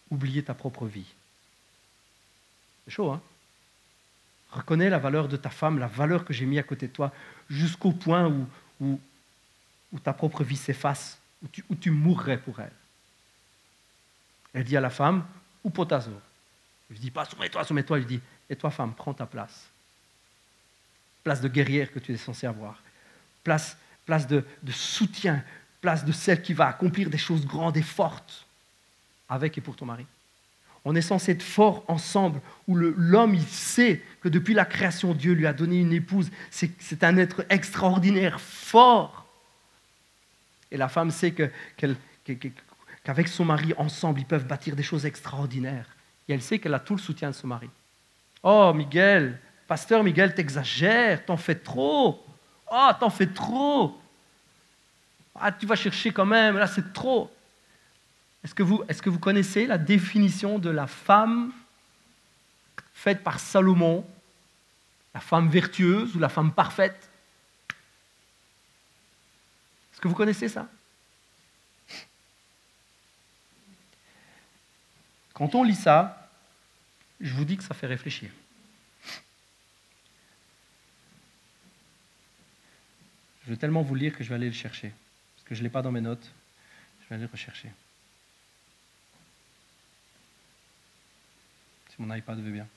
oublier ta propre vie. C'est chaud, hein? Reconnais la valeur de ta femme, la valeur que j'ai mis à côté de toi, jusqu'au point où ta propre vie s'efface, où tu mourrais pour elle. Elle dit à la femme, ou potazo. Il ne dit pas, soumets-toi, il dit, et toi femme, prends ta place. Place de guerrière que tu es censé avoir. Place de soutien, place de celle qui va accomplir des choses grandes et fortes avec et pour ton mari. On est censé être fort ensemble, où l'homme, il sait que depuis la création, Dieu lui a donné une épouse. C'est un être extraordinaire, fort. Et la femme sait qu'avec son mari, ensemble, ils peuvent bâtir des choses extraordinaires. Et elle sait qu'elle a tout le soutien de son mari. Oh, Miguel, pasteur Miguel, t'exagères, t'en fais trop. Oh, t'en fais trop. Ah, tu vas chercher quand même, là c'est trop. Est-ce que vous connaissez la définition de la femme faite par Salomon, la femme vertueuse ou la femme parfaite? Est-ce que vous connaissez ça? Quand on lit ça, je vous dis que ça fait réfléchir. Je veux tellement vous lire que je vais aller le chercher. Parce que je ne l'ai pas dans mes notes. Je vais aller le rechercher. si mon iPad veut bien.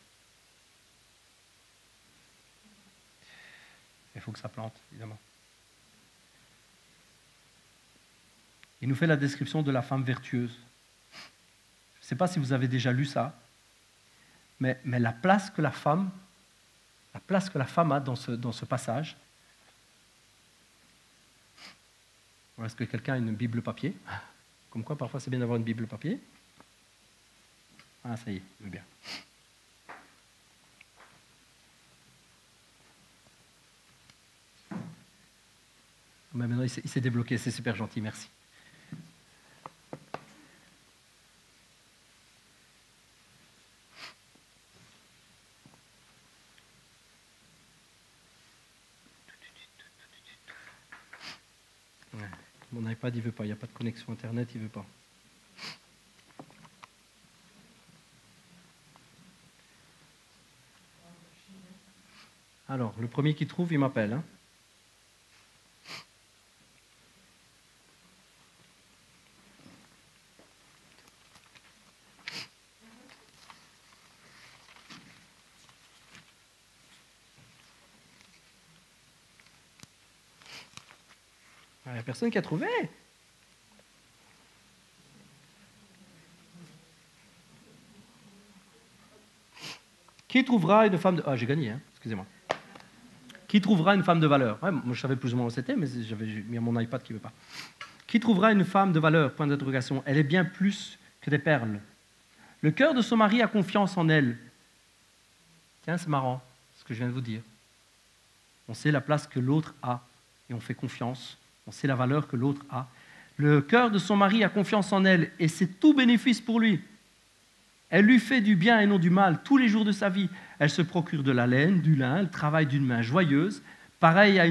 Il faut que ça plante, évidemment. Il nous fait la description de la femme vertueuse. Je ne sais pas si vous avez déjà lu ça, mais la place que la femme a dans ce passage. Est-ce que quelqu'un a une Bible papier? Comme quoi, parfois, c'est bien d'avoir une Bible papier. Ah, ça y est, je veux bien. Mais maintenant, il s'est débloqué, c'est super gentil, merci. Mon iPad, il ne veut pas, il n'y a pas de connexion Internet, il ne veut pas. Alors, le premier qui trouve, il m'appelle. Hein. Il n'y a personne qui a trouvé. Qui trouvera une femme de... Ah, j'ai gagné, hein. Excusez-moi. Qui trouvera une femme de valeur? Ouais, moi, je savais plus ou moins où c'était, mais j'avais mis mon iPad qui ne veut pas. Qui trouvera une femme de valeur? Point d'interrogation. Elle est bien plus que des perles. Le cœur de son mari a confiance en elle. Tiens, c'est marrant, ce que je viens de vous dire. On sait la place que l'autre a et on fait confiance. On sait la valeur que l'autre a. Le cœur de son mari a confiance en elle et c'est tout bénéfice pour lui. Elle lui fait du bien et non du mal tous les jours de sa vie. Elle se procure de la laine, du lin, elle travaille d'une main joyeuse. Pareil à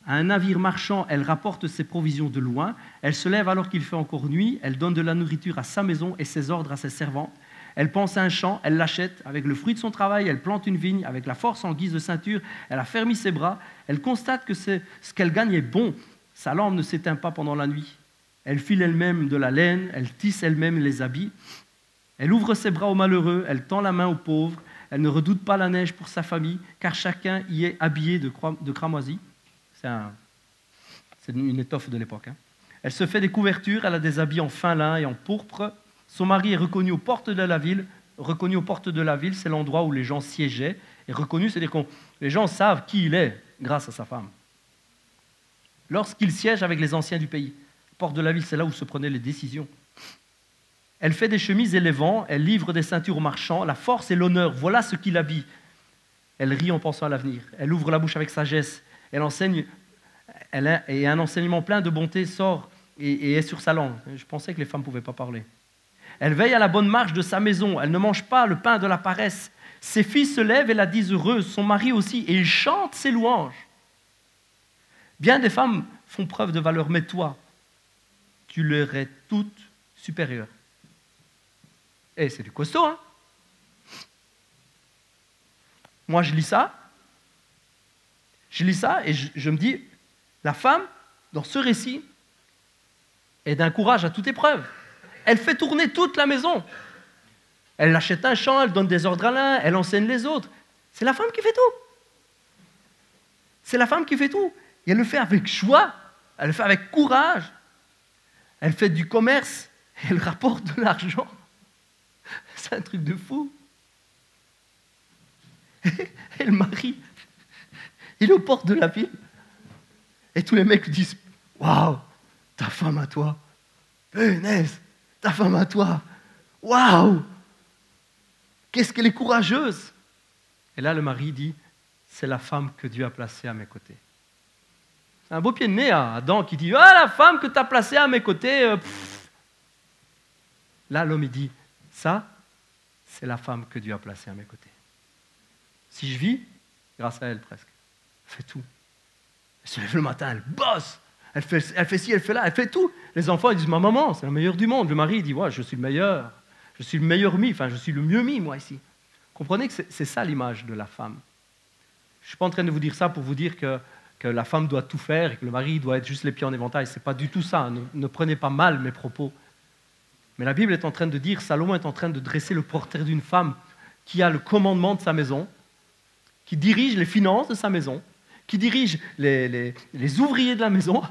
un navire marchand, elle rapporte ses provisions de loin. Elle se lève alors qu'il fait encore nuit. Elle donne de la nourriture à sa maison et ses ordres à ses servantes. Elle pense à un champ, elle l'achète. Avec le fruit de son travail, elle plante une vigne. Avec la force en guise de ceinture, elle a fermi ses bras. Elle constate que ce qu'elle gagne est bon. Sa lampe ne s'éteint pas pendant la nuit. Elle file elle-même de la laine. Elle tisse elle-même les habits. Elle ouvre ses bras aux malheureux. Elle tend la main aux pauvres. Elle ne redoute pas la neige pour sa famille, car chacun y est habillé de cramoisi. C'est une étoffe de l'époque. Hein. Elle se fait des couvertures. Elle a des habits en fin lin et en pourpre. Son mari est reconnu aux portes de la ville. Reconnu aux portes de la ville, c'est l'endroit où les gens siégeaient. Et reconnu, c'est-à-dire que les gens savent qui il est grâce à sa femme. Lorsqu'il siège avec les anciens du pays, porte de la ville, c'est là où se prenaient les décisions. Elle fait des chemises et les vend. Elle livre des ceintures aux marchands. La force et l'honneur, voilà ce qui l'habille. Elle rit en pensant à l'avenir. Elle ouvre la bouche avec sagesse. Elle enseigne. Et un enseignement plein de bonté sort et est sur sa langue. Je pensais que les femmes ne pouvaient pas parler. Elle veille à la bonne marche de sa maison. Elle ne mange pas le pain de la paresse. Ses filles se lèvent et la disent heureuse. Son mari aussi. Et il chante ses louanges. Bien des femmes font preuve de valeur, mais toi, tu leur es toute supérieure. Et c'est du costaud, hein? Moi, je lis ça et je me dis, la femme, dans ce récit, est d'un courage à toute épreuve. Elle fait tourner toute la maison. Elle achète un champ, elle donne des ordres à l'un, elle enseigne les autres. C'est la femme qui fait tout. C'est la femme qui fait tout. Et elle le fait avec joie, elle le fait avec courage. Elle fait du commerce, elle rapporte de l'argent. C'est un truc de fou. Et le mari, il est aux portes de la ville. Et tous les mecs disent, waouh, ta femme à toi. Punaise, ta femme à toi. Waouh, qu'est-ce qu'elle est courageuse. Et là, le mari dit, c'est la femme que Dieu a placée à mes côtés. C'est un beau pied de nez à Adam qui dit, ah, la femme que tu as placée à mes côtés. Là, l'homme, il dit, ça, c'est la femme que Dieu a placée à mes côtés. Si je vis, grâce à elle presque, elle fait tout. Elle se lève le matin, elle bosse. Elle fait ci, elle fait là, elle fait tout. Les enfants, ils disent, ma maman, c'est la meilleure du monde. Le mari, il dit, ouais, je suis le meilleur. Je suis le meilleur mis, enfin, je suis le mieux mis, moi, ici. Comprenez que c'est ça l'image de la femme. Je ne suis pas en train de vous dire ça pour vous dire que la femme doit tout faire et que le mari doit être juste les pieds en éventail. Ce n'est pas du tout ça. Ne prenez pas mal mes propos. Mais la Bible est en train de dire, Salomon est en train de dresser le portrait d'une femme qui a le commandement de sa maison, qui dirige les finances de sa maison, qui dirige les ouvriers de la maison.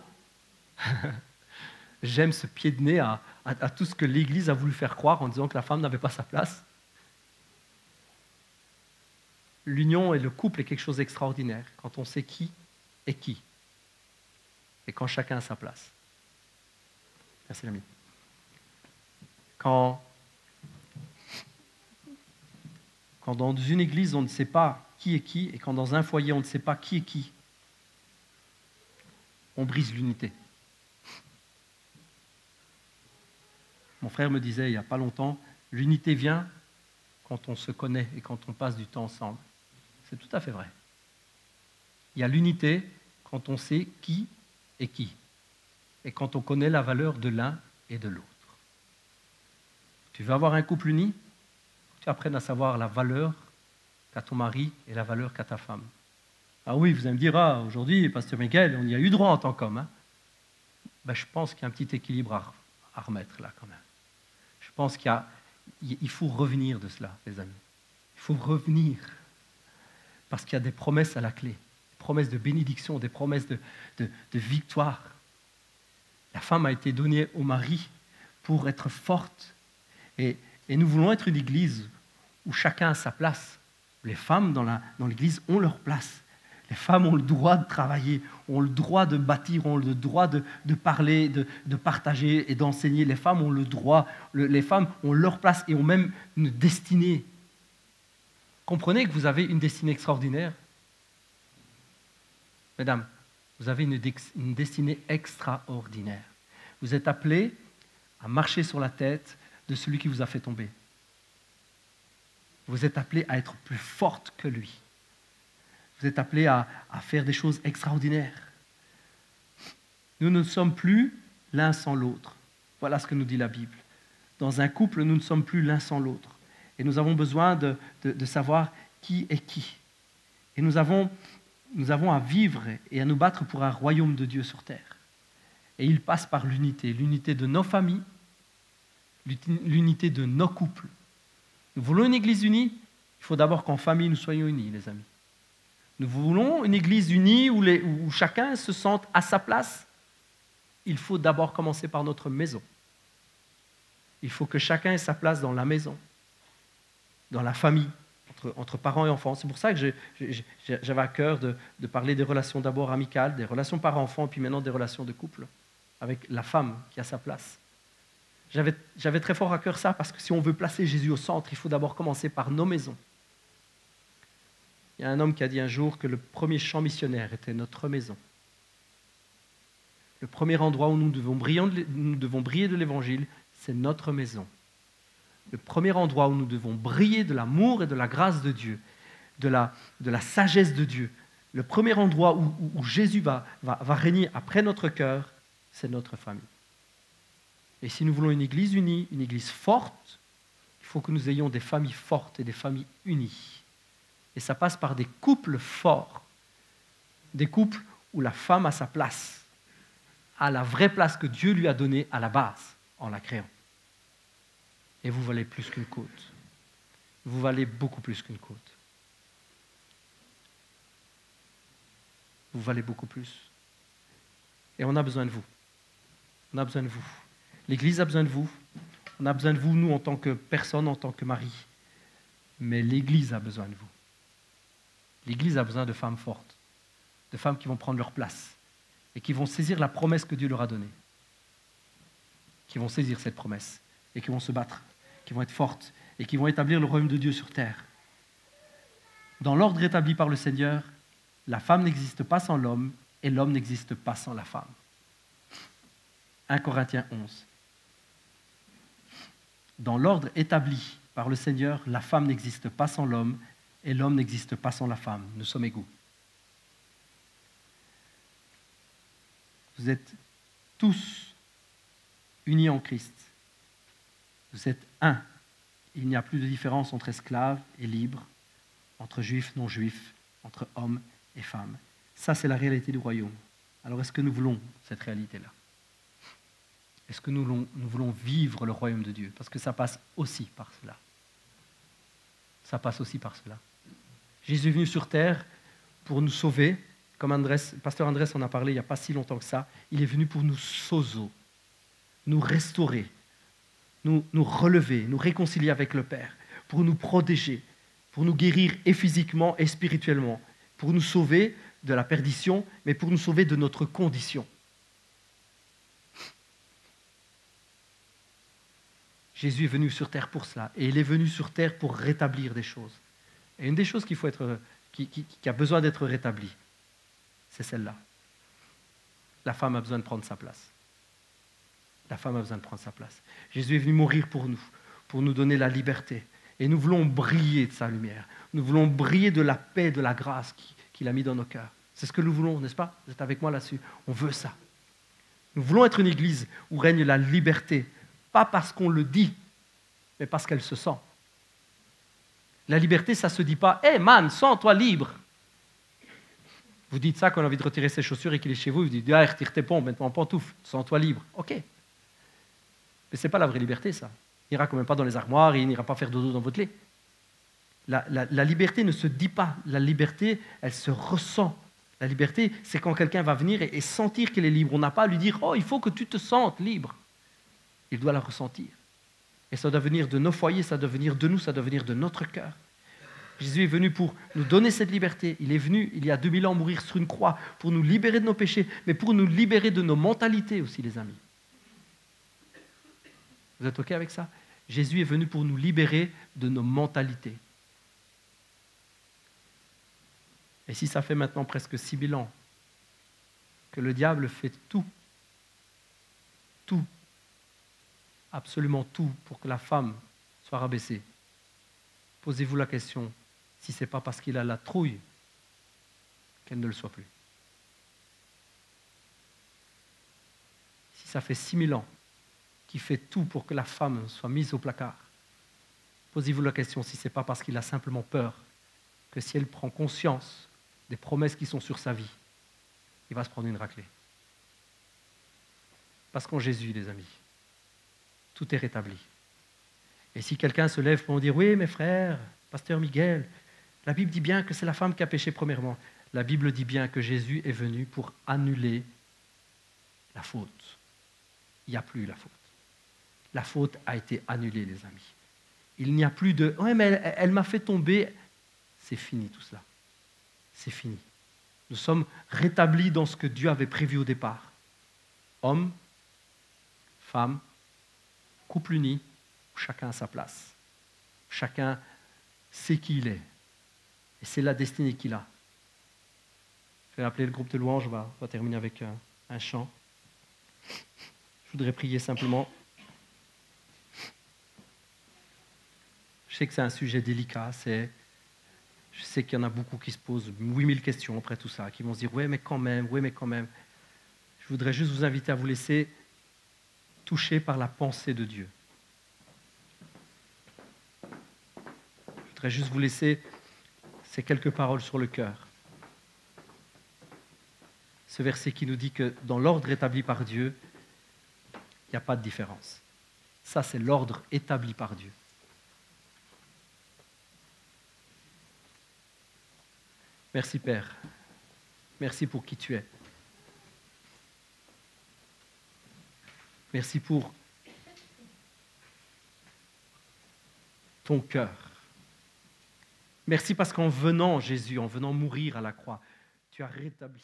J'aime ce pied de nez à tout ce que l'Église a voulu faire croire en disant que la femme n'avait pas sa place. L'union et le couple est quelque chose d'extraordinaire quand on sait qui est qui et quand chacun a sa place. Merci l'ami. Quand dans une église on ne sait pas qui est qui et quand dans un foyer on ne sait pas qui est qui, on brise l'unité. Mon frère me disait il n'y a pas longtemps, l'unité vient quand on se connaît et quand on passe du temps ensemble. C'est tout à fait vrai. Il y a l'unité quand on sait qui est qui et quand on connaît la valeur de l'un et de l'autre. Tu veux avoir un couple uni? Tu apprennes à savoir la valeur qu'a ton mari et la valeur qu'a ta femme. Ah oui, vous allez me dire, aujourd'hui, pasteur Miguel, on y a eu droit en tant qu'homme. Hein? Ben, je pense qu'il y a un petit équilibre à remettre là quand même. Je pense qu'il faut revenir de cela, les amis. Il faut revenir. Parce qu'il y a des promesses à la clé. Des promesses de bénédiction, des promesses de victoire. La femme a été donnée au mari pour être forte. Et nous voulons être une église où chacun a sa place. Les femmes dans l'église ont leur place. Les femmes ont le droit de travailler, ont le droit de bâtir, ont le droit de parler, de partager et d'enseigner. Les femmes ont le droit, les femmes ont leur place et ont même une destinée. Comprenez que vous avez une destinée extraordinaire. Mesdames, vous avez une destinée extraordinaire. Vous êtes appelés à marcher sur la tête de celui qui vous a fait tomber. Vous êtes appelés à être plus forte que lui. Vous êtes appelés à faire des choses extraordinaires. Nous ne sommes plus l'un sans l'autre. Voilà ce que nous dit la Bible. Dans un couple, nous ne sommes plus l'un sans l'autre. Et nous avons besoin de savoir qui est qui. Et nous avons à vivre et à nous battre pour un royaume de Dieu sur terre. Et il passe par l'unité. L'unité de nos familles, l'unité de nos couples. Nous voulons une église unie, il faut d'abord qu'en famille nous soyons unis, les amis. Nous voulons une église unie où chacun se sente à sa place. Il faut d'abord commencer par notre maison. Il faut que chacun ait sa place dans la maison, dans la famille, entre parents et enfants. C'est pour ça que j'avais à cœur de parler des relations d'abord amicales, des relations parents-enfants, puis maintenant des relations de couple, avec la femme qui a sa place. J'avais très fort à cœur ça, parce que si on veut placer Jésus au centre, il faut d'abord commencer par nos maisons. Il y a un homme qui a dit un jour que le premier champ missionnaire était notre maison. Le premier endroit où nous devons briller de l'Évangile, c'est notre maison. Le premier endroit où nous devons briller de l'amour et de la grâce de Dieu, de la sagesse de Dieu, le premier endroit où Jésus va régner après notre cœur, c'est notre famille. Et si nous voulons une église unie, une église forte, il faut que nous ayons des familles fortes et des familles unies. Et ça passe par des couples forts, des couples où la femme a sa place, a la vraie place que Dieu lui a donnée à la base, en la créant. Et vous valez plus qu'une côte. Vous valez beaucoup plus qu'une côte. Vous valez beaucoup plus. Et on a besoin de vous. On a besoin de vous. L'Église a besoin de vous. On a besoin de vous, nous, en tant que personne, en tant que mari. Mais l'Église a besoin de vous. L'Église a besoin de femmes fortes, de femmes qui vont prendre leur place et qui vont saisir la promesse que Dieu leur a donnée. Qui vont saisir cette promesse et qui vont se battre, qui vont être fortes et qui vont établir le royaume de Dieu sur terre. Dans l'ordre établi par le Seigneur, la femme n'existe pas sans l'homme et l'homme n'existe pas sans la femme. 1 Corinthiens 11. Dans l'ordre établi par le Seigneur, la femme n'existe pas sans l'homme et l'homme n'existe pas sans la femme. Nous sommes égaux. Vous êtes tous unis en Christ. Vous êtes un. Il n'y a plus de différence entre esclaves et libres, entre juifs, non-juifs, entre hommes et femmes. Ça, c'est la réalité du royaume. Alors, est-ce que nous voulons cette réalité-là? Est-ce que nous voulons vivre le royaume de Dieu? Parce que ça passe aussi par cela. Ça passe aussi par cela. Jésus est venu sur terre pour nous sauver, comme pasteur Andrés en a parlé il n'y a pas si longtemps que ça. Il est venu pour nous sozo, nous restaurer, nous relever, nous réconcilier avec le Père, pour nous protéger, pour nous guérir et physiquement et spirituellement, pour nous sauver de la perdition, mais pour nous sauver de notre condition. Jésus est venu sur terre pour cela, et il est venu sur terre pour rétablir des choses. Et une des choses qui a besoin d'être rétablie, c'est celle-là. La femme a besoin de prendre sa place. La femme a besoin de prendre sa place. Jésus est venu mourir pour nous donner la liberté. Et nous voulons briller de sa lumière. Nous voulons briller de la paix, de la grâce qu'il a mis dans nos cœurs. C'est ce que nous voulons, n'est-ce pas? Vous êtes avec moi là-dessus. On veut ça. Nous voulons être une église où règne la liberté. Pas parce qu'on le dit, mais parce qu'elle se sent. La liberté, ça ne se dit pas « Hey man, sens-toi libre !» Vous dites ça quand on a envie de retirer ses chaussures et qu'il est chez vous, vous dites « Ah, retire tes pompes, mets-toi en pantoufle, sens-toi libre. » Ok. Mais ce n'est pas la vraie liberté, ça. Il n'ira quand même pas dans les armoires, il n'ira pas faire dodo dans votre lit. La liberté ne se dit pas. La liberté, elle se ressent. La liberté, c'est quand quelqu'un va venir et sentir qu'il est libre. On n'a pas à lui dire « Oh, il faut que tu te sentes libre. » Il doit la ressentir. Et ça doit venir de nos foyers, ça doit venir de nous, ça doit venir de notre cœur. Jésus est venu pour nous donner cette liberté. Il est venu, il y a 2000 ans, mourir sur une croix pour nous libérer de nos péchés, mais pour nous libérer de nos mentalités aussi, les amis. Vous êtes OK avec ça? Jésus est venu pour nous libérer de nos mentalités. Et si ça fait maintenant presque 6000 ans que le diable fait tout, absolument tout pour que la femme soit rabaissée, posez-vous la question si ce n'est pas parce qu'il a la trouille qu'elle ne le soit plus. Si ça fait 6000 ans qu'il fait tout pour que la femme soit mise au placard, posez-vous la question si ce n'est pas parce qu'il a simplement peur que si elle prend conscience des promesses qui sont sur sa vie, il va se prendre une raclée. Parce qu'en Jésus, les amis, tout est rétabli. Et si quelqu'un se lève pour me dire « Oui, mes frères, pasteur Miguel, la Bible dit bien que c'est la femme qui a péché premièrement. » La Bible dit bien que Jésus est venu pour annuler la faute. Il n'y a plus la faute. La faute a été annulée, les amis. Il n'y a plus de « Ouais, mais elle m'a fait tomber. » C'est fini tout cela. C'est fini. Nous sommes rétablis dans ce que Dieu avait prévu au départ. Homme, femme, couple uni, chacun à sa place. Chacun sait qui il est. Et c'est la destinée qu'il a. Je vais appeler le groupe de louanges, on va terminer avec un chant. Je voudrais prier simplement. Je sais que c'est un sujet délicat, je sais qu'il y en a beaucoup qui se posent 8000 questions après tout ça, qui vont se dire « Ouais, mais quand même, ouais, mais quand même. » Je voudrais juste vous inviter à vous laisser toucher par la pensée de Dieu. Je voudrais juste vous laisser ces quelques paroles sur le cœur. Ce verset qui nous dit que dans l'ordre établi par Dieu, il n'y a pas de différence. Ça, c'est l'ordre établi par Dieu. Merci Père. Merci pour qui tu es. Merci pour ton cœur. Merci parce qu'en venant, Jésus, en venant mourir à la croix, tu as rétabli